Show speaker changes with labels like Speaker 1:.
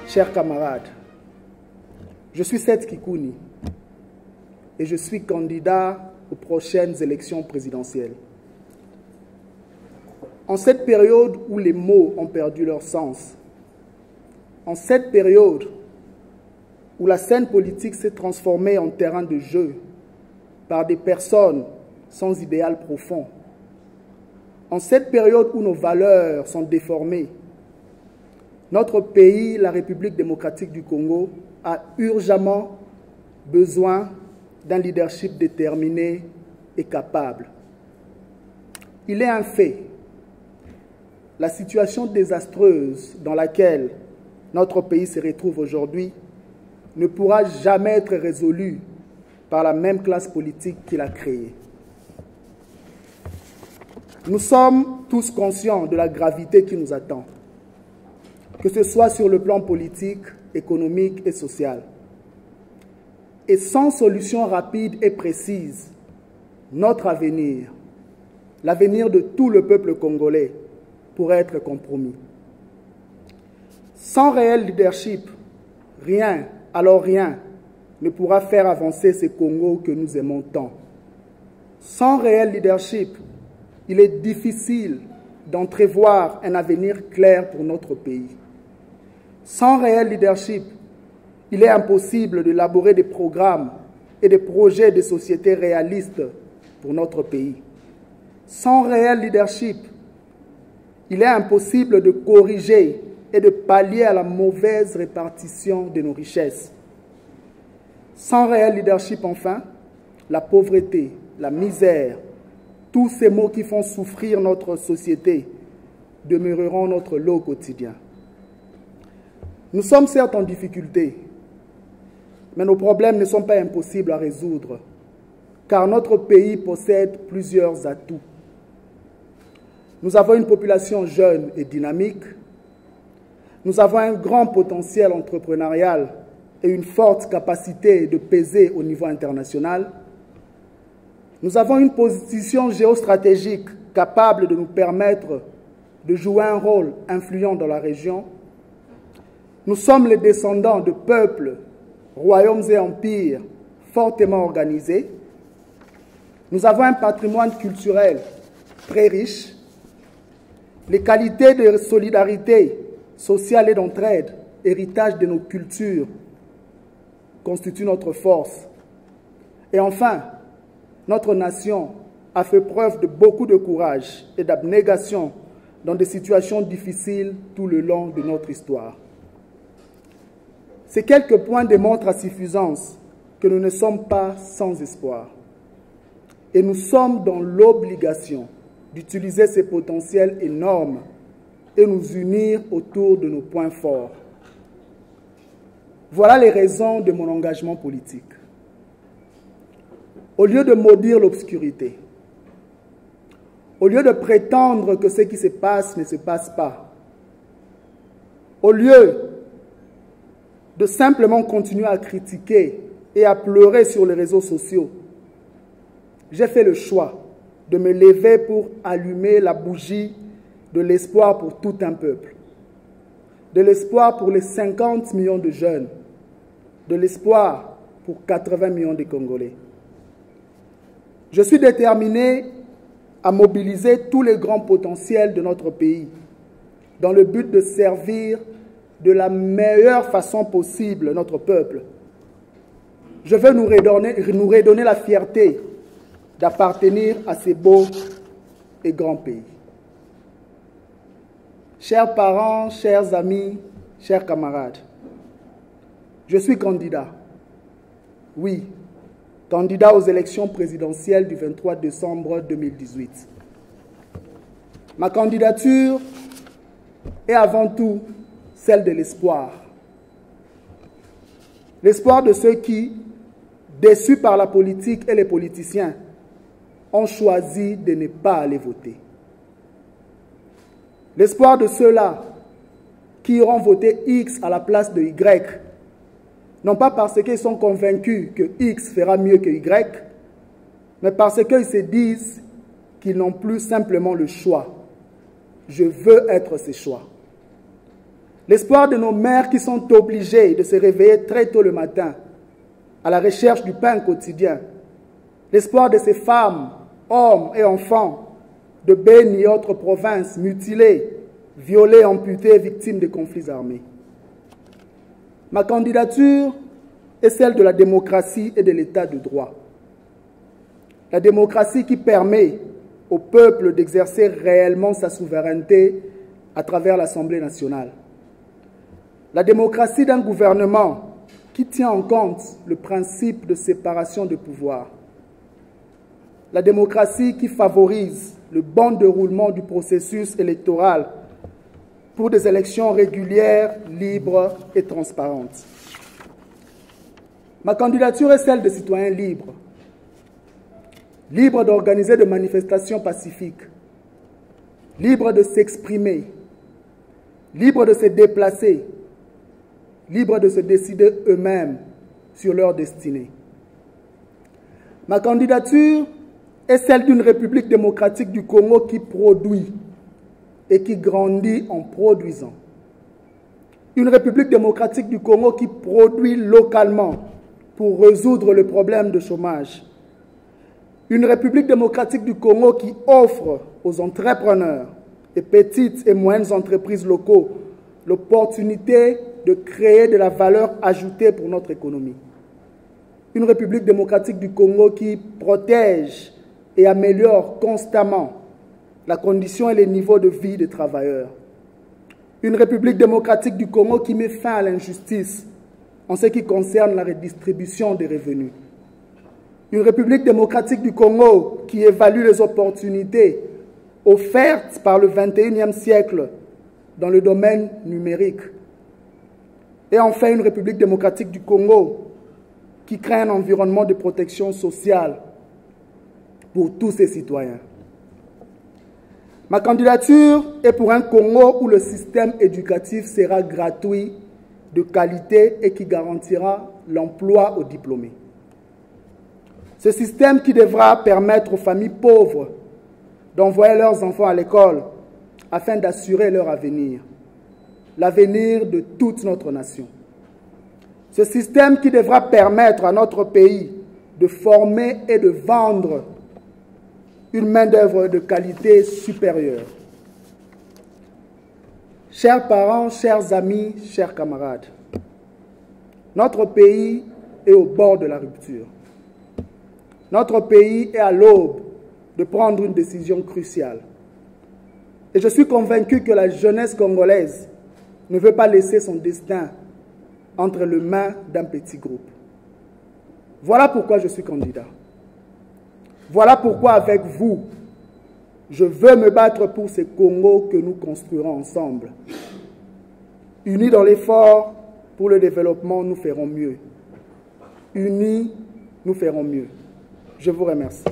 Speaker 1: Chers camarades, je suis Seth Kikouni et je suis candidat aux prochaines élections présidentielles. En cette période où les mots ont perdu leur sens, en cette période où la scène politique s'est transformée en terrain de jeu par des personnes sans idéal profond, en cette période où nos valeurs sont déformées, notre pays, la République démocratique du Congo, a urgemment besoin d'un leadership déterminé et capable. Il est un fait, la situation désastreuse dans laquelle notre pays se retrouve aujourd'hui ne pourra jamais être résolue par la même classe politique qui l'a créée. Nous sommes tous conscients de la gravité qui nous attend, que ce soit sur le plan politique, économique et social. Et sans solution rapide et précise, notre avenir, l'avenir de tout le peuple congolais, pourrait être compromis. Sans réel leadership, rien, alors rien, ne pourra faire avancer ce Congo que nous aimons tant. Sans réel leadership, il est difficile d'entrevoir un avenir clair pour notre pays. Sans réel leadership, il est impossible d'élaborer des programmes et des projets de société réalistes pour notre pays. Sans réel leadership, il est impossible de corriger et de pallier à la mauvaise répartition de nos richesses. Sans réel leadership, enfin, la pauvreté, la misère, tous ces maux qui font souffrir notre société demeureront notre lot quotidien. Nous sommes certes en difficulté, mais nos problèmes ne sont pas impossibles à résoudre, car notre pays possède plusieurs atouts. Nous avons une population jeune et dynamique, nous avons un grand potentiel entrepreneurial et une forte capacité de peser au niveau international. Nous avons une position géostratégique capable de nous permettre de jouer un rôle influent dans la région. Nous sommes les descendants de peuples, royaumes et empires fortement organisés. Nous avons un patrimoine culturel très riche. Les qualités de solidarité sociale et d'entraide, héritage de nos cultures, constituent notre force. Et enfin, notre nation a fait preuve de beaucoup de courage et d'abnégation dans des situations difficiles tout le long de notre histoire. Ces quelques points démontrent à suffisance que nous ne sommes pas sans espoir. Et nous sommes dans l'obligation d'utiliser ces potentiels énormes et nous unir autour de nos points forts. Voilà les raisons de mon engagement politique. Au lieu de maudire l'obscurité, au lieu de prétendre que ce qui se passe ne se passe pas, au lieu de simplement continuer à critiquer et à pleurer sur les réseaux sociaux, j'ai fait le choix de me lever pour allumer la bougie de l'espoir pour tout un peuple, de l'espoir pour les 50 millions de jeunes, de l'espoir pour 80 millions de Congolais. Je suis déterminé à mobiliser tous les grands potentiels de notre pays dans le but de servir de la meilleure façon possible notre peuple. Je veux nous redonner la fierté d'appartenir à ces beaux et grands pays. Chers parents, chers amis, chers camarades, je suis candidat. Oui, candidat aux élections présidentielles du 23 décembre 2018. Ma candidature est avant tout celle de l'espoir. L'espoir de ceux qui, déçus par la politique et les politiciens, ont choisi de ne pas aller voter. L'espoir de ceux-là qui auront voté X à la place de Y, Non pas parce qu'ils sont convaincus que X fera mieux que Y, mais parce qu'ils se disent qu'ils n'ont plus simplement le choix. Je veux être ces choix. L'espoir de nos mères qui sont obligées de se réveiller très tôt le matin à la recherche du pain quotidien. L'espoir de ces femmes, hommes et enfants de Beni et autres provinces mutilés, violés, amputés, victimes de conflits armés. Ma candidature est celle de la démocratie et de l'état de droit. La démocratie qui permet au peuple d'exercer réellement sa souveraineté à travers l'Assemblée nationale. La démocratie d'un gouvernement qui tient en compte le principe de séparation de pouvoir. La démocratie qui favorise le bon déroulement du processus électoral pour des élections régulières, libres et transparentes. Ma candidature est celle de citoyens libres, libres d'organiser des manifestations pacifiques, libres de s'exprimer, libres de se déplacer, libres de se décider eux-mêmes sur leur destinée. Ma candidature est celle d'une République démocratique du Congo qui produit et qui grandit en produisant. Une République démocratique du Congo qui produit localement pour résoudre le problème de chômage. Une République démocratique du Congo qui offre aux entrepreneurs et petites et moyennes entreprises locaux l'opportunité de créer de la valeur ajoutée pour notre économie. Une République démocratique du Congo qui protège et améliore constamment la condition et les niveaux de vie des travailleurs. Une République démocratique du Congo qui met fin à l'injustice en ce qui concerne la redistribution des revenus. Une République démocratique du Congo qui évalue les opportunités offertes par le XXIe siècle dans le domaine numérique. Et enfin, une République démocratique du Congo qui crée un environnement de protection sociale pour tous ses citoyens. Ma candidature est pour un Congo où le système éducatif sera gratuit, de qualité et qui garantira l'emploi aux diplômés. Ce système qui devra permettre aux familles pauvres d'envoyer leurs enfants à l'école afin d'assurer leur avenir, l'avenir de toute notre nation. Ce système qui devra permettre à notre pays de former et de vendre une main-d'œuvre de qualité supérieure. Chers parents, chers amis, chers camarades, notre pays est au bord de la rupture. Notre pays est à l'aube de prendre une décision cruciale. Et je suis convaincu que la jeunesse congolaise ne veut pas laisser son destin entre les mains d'un petit groupe. Voilà pourquoi je suis candidat. Voilà pourquoi avec vous, je veux me battre pour ce Congo que nous construirons ensemble. Unis dans l'effort pour le développement, nous ferons mieux. Unis, nous ferons mieux. Je vous remercie.